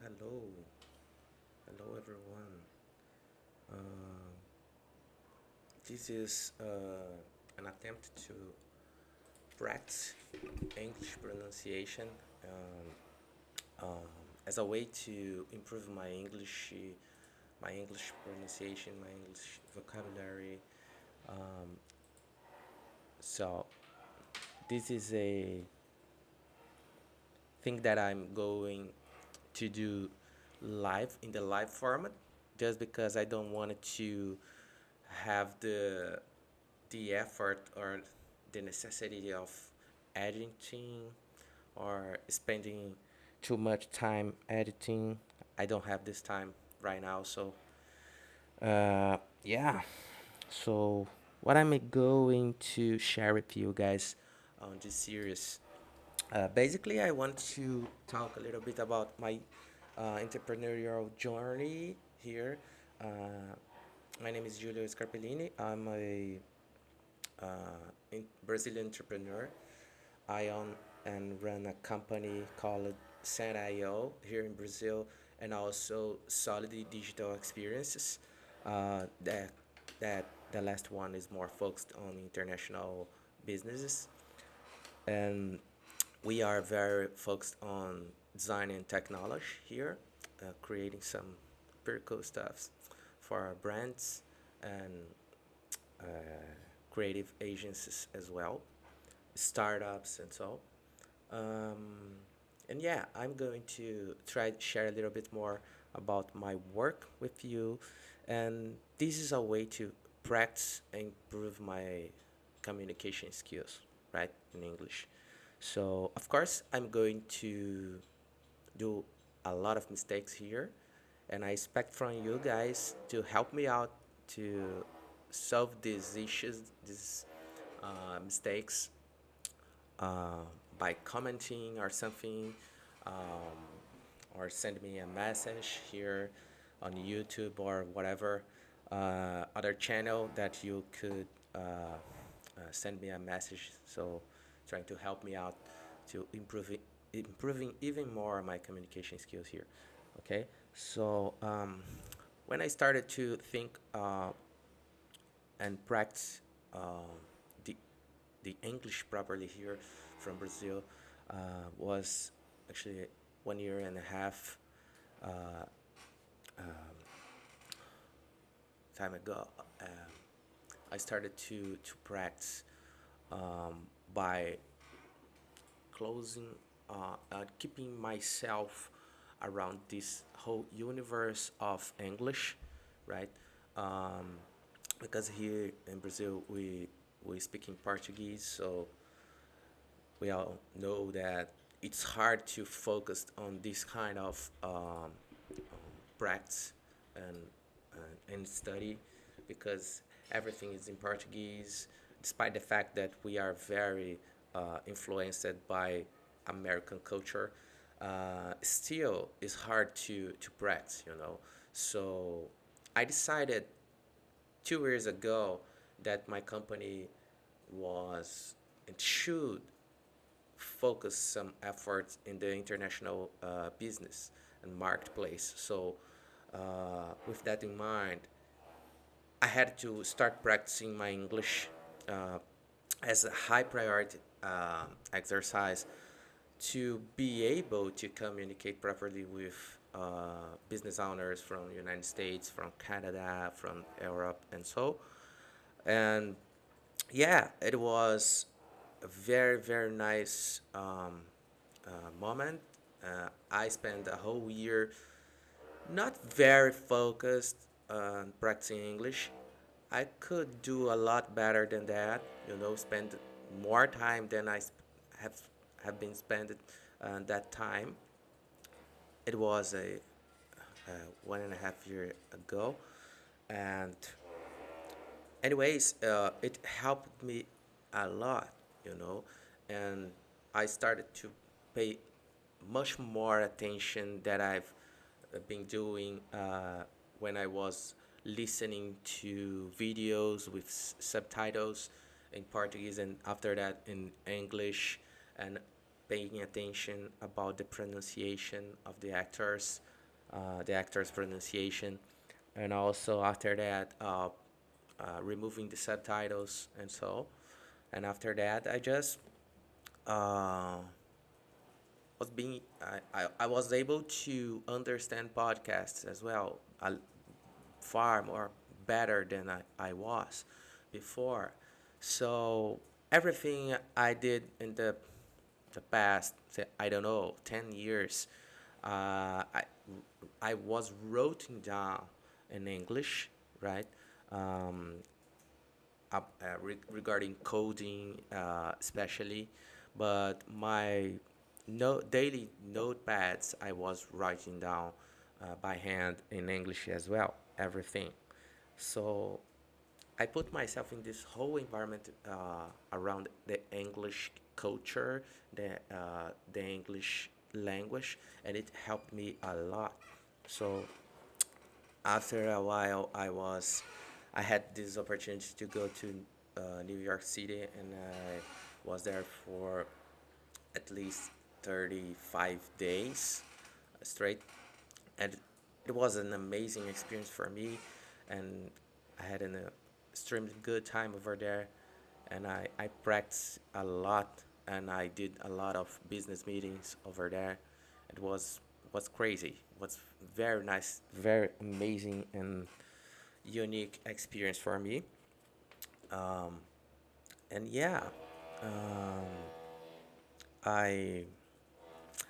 Hello, hello everyone. Uh, this is an attempt to practice English pronunciation um, as a way to improve my English pronunciation, my English vocabulary. Um, so this is a thing that I'm going to do live in the live format, just because I don't want it to have the effort or the necessity of editing or spending too much time editing. I don't have this time right now, so yeah. So what I'm going to share with you guys on this series, basically, I want to talk a little bit about my entrepreneurial journey here. My name is Julio Scarpellini. I'm a Brazilian entrepreneur. I own and run a company called Sen.io here in Brazil, and also Solid Digital Experiences. That the last one is more focused on international businesses, and we are very focused on design and technology here, creating some pretty cool stuff for our brands and uh, creative agencies as well, startups and so. Um, and yeah, I'm going to try to share a little bit more about my work with you. And this is a way to practice and improve my communication skills, right, in English. So, of course, I'm going to do a lot of mistakes here. And I expect from you guys to help me out to solve these issues, these mistakes, uh, by commenting or something, um, or send me a message here on YouTube or whatever other channel that you could send me a message. So, trying to help me out to improving even more my communication skills here. Okay, so when I started to think and practice the the English properly here from Brazil was actually 1 year and a half uh, time ago. I started to practice by closing, keeping myself around this whole universe of English, right? Um, because here in Brazil we speak in Portuguese, so we all know that it's hard to focus on this kind of practice and and study because everything is in Portuguese, despite the fact that we are very influenced by American culture. Still, it's hard to practice, you know. So I decided 2 years ago that my company was and should focus some efforts in the international business and marketplace. So, with that in mind, I had to start practicing my English uh, as a high priority exercise to be able to communicate properly with business owners from the United States, from Canada, from Europe, and so. And yeah, it was a very, very nice moment. I spent a whole year not very focused on practicing English. I could do a lot better than that, you know, spend more time than have have been spent that time. It was a 1.5 year ago, and anyways, it helped me a lot, you know, and I started to pay much more attention that I've been doing when I was listening to videos with subtitles in Portuguese and after that in English, and paying attention about the pronunciation of the actors the actor's pronunciation, and also after that, removing the subtitles and so. And after that, I just uh, I was able to understand podcasts as well, far more better than I was before. So everything I did in the past, say, I don't know, 10 years, uh, I, I was writing down in English, right? Um, Regarding coding, especially, but my daily notepads I was writing down by hand in English as well, everything. So I put myself in this whole environment around the English culture, the English language, and it helped me a lot. So after a while, I had this opportunity to go to New York City, and I was there for at least 35 days straight, and it was an amazing experience for me, and I had an extremely good time over there, and I practiced a lot, and I did a lot of business meetings over there. It was crazy. It was very nice, very amazing, and unique experience for me. Um, and yeah, um, I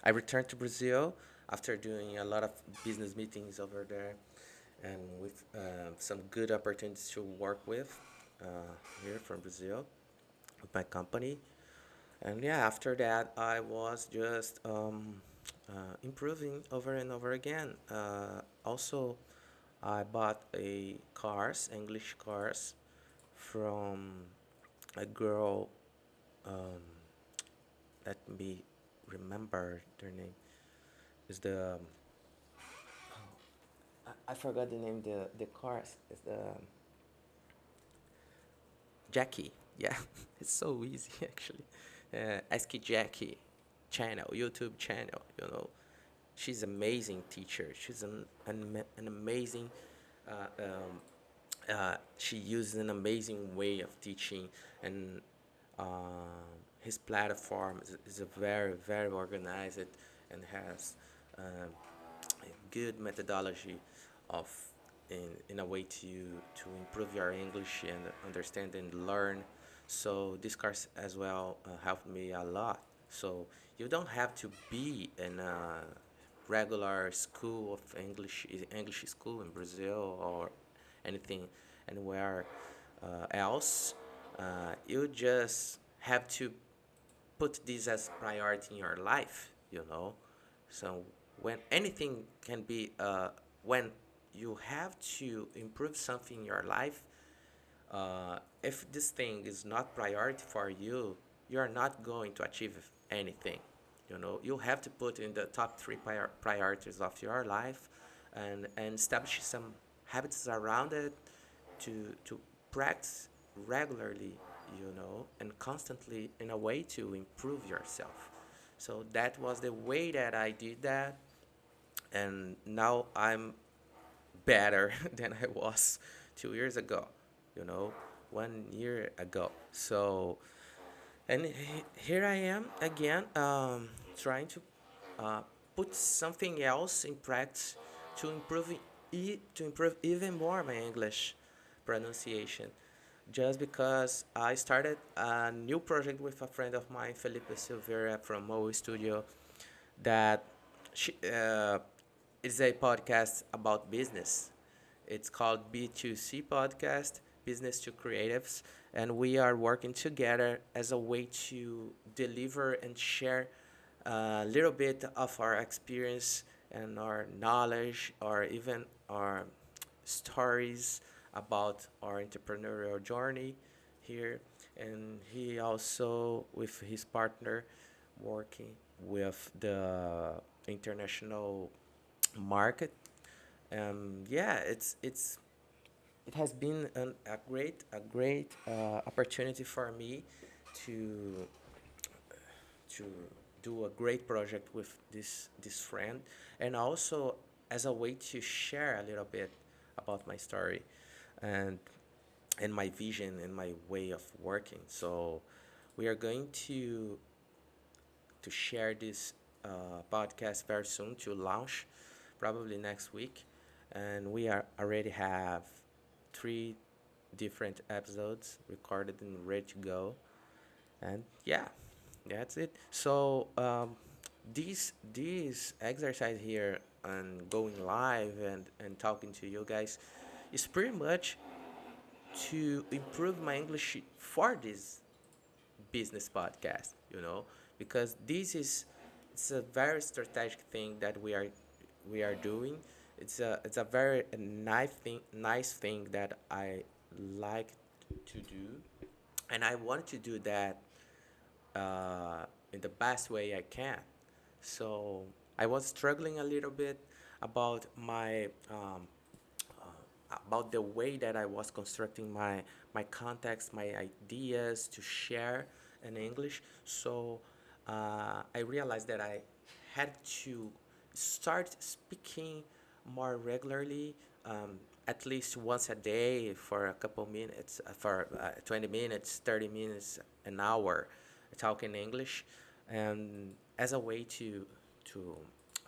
I returned to Brazil after doing a lot of business meetings over there, and with some good opportunities to work with here from Brazil with my company. And yeah, after that, I was just improving over and over again. Also, I bought a cars, English cars, from a girl. Um, Let me remember their name. Is the I forgot the name. The cars is the Jackie. Yeah, it's so easy actually. Ask Jackie channel, YouTube channel. She's amazing teacher. She's an amazing. She uses an amazing way of teaching, and his platform is a very organized and has a good methodology of in a way to improve your English and understand and learn. So this course as well helped me a lot. So you don't have to be in a regular school of English school in Brazil or anything anywhere else. You just have to put this as priority in your life. So when anything can be, when you have to improve something in your life, if this thing is not priority for you, you're not going to achieve anything. You have to put in the top three priorities of your life, and establish some habits around it to practice regularly, and constantly in a way to improve yourself. So that was the way that I did that, and now I'm better than I was 2 years ago, you know, 1 year ago. So, and here I am again, trying to uh, put something else in practice to to improve even more my English pronunciation. Just because I started a new project with a friend of mine, Felipe Silveira from Mo Studio, that she, is a podcast about business. It's called B2C Podcast, Business to Creatives, and we are working together as a way to deliver and share a little bit of our experience and our knowledge, or even our stories about our entrepreneurial journey here. And he also, with his partner, working with the international market. Yeah, it has been a great opportunity for me to to do a great project with this friend, and also as a way to share a little bit about my story and my vision and my way of working. So we are going to share this podcast very soon, to launch probably next week, and we are already have three different episodes recorded and ready to go. And yeah, that's it. So this exercise here and going live and talking to you guys is pretty much to improve my English for this business podcast, because this is, it's a very strategic thing that we are doing. It's a very nice thing that I like to do, and I want to do that in the best way I can. So I was struggling a little bit about my about the way that I was constructing my context, my ideas to share in English. So I realized that I had to start speaking more regularly, at least once a day for a couple minutes, for 20 minutes, 30 minutes, an hour, talking English, and as a way to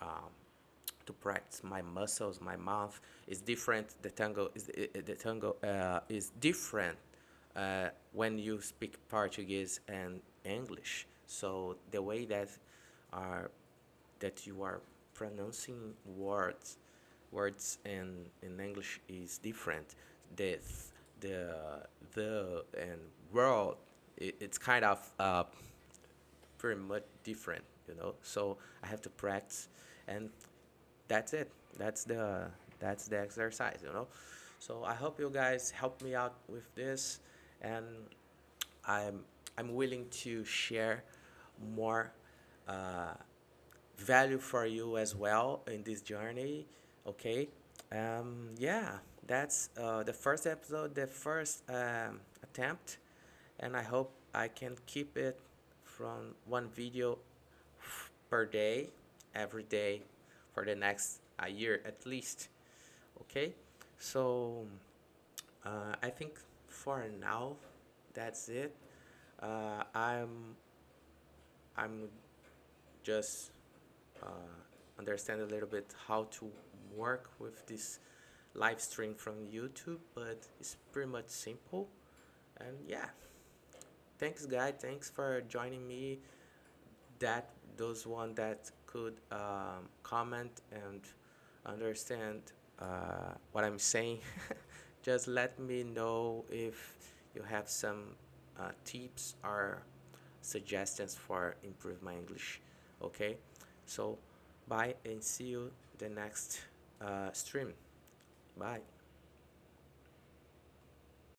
um, to practice my muscles, my mouth is different. The tango is different when you speak Portuguese and English. So the way are that you are pronouncing words in English is different. The the and world, it's kind of pretty much different. So I have to practice, and that's it. That's the exercise. So I hope you guys help me out with this, and i'm I'm willing to share more uh, value for you as well in this journey. Okay. Yeah, that's the first episode, the first attempt, and I hope I can keep it from one video per day, every day, for the next a year at least. Okay, so I think for now that's it. I'm just understand a little bit how to work with this live stream from YouTube, but it's pretty much simple. And yeah, thanks, guys. Thanks for joining me. That those one that could comment and understand what I'm saying, just let me know if you have some tips or suggestions for improve my English. Okay, so bye and see you the next stream. Bye.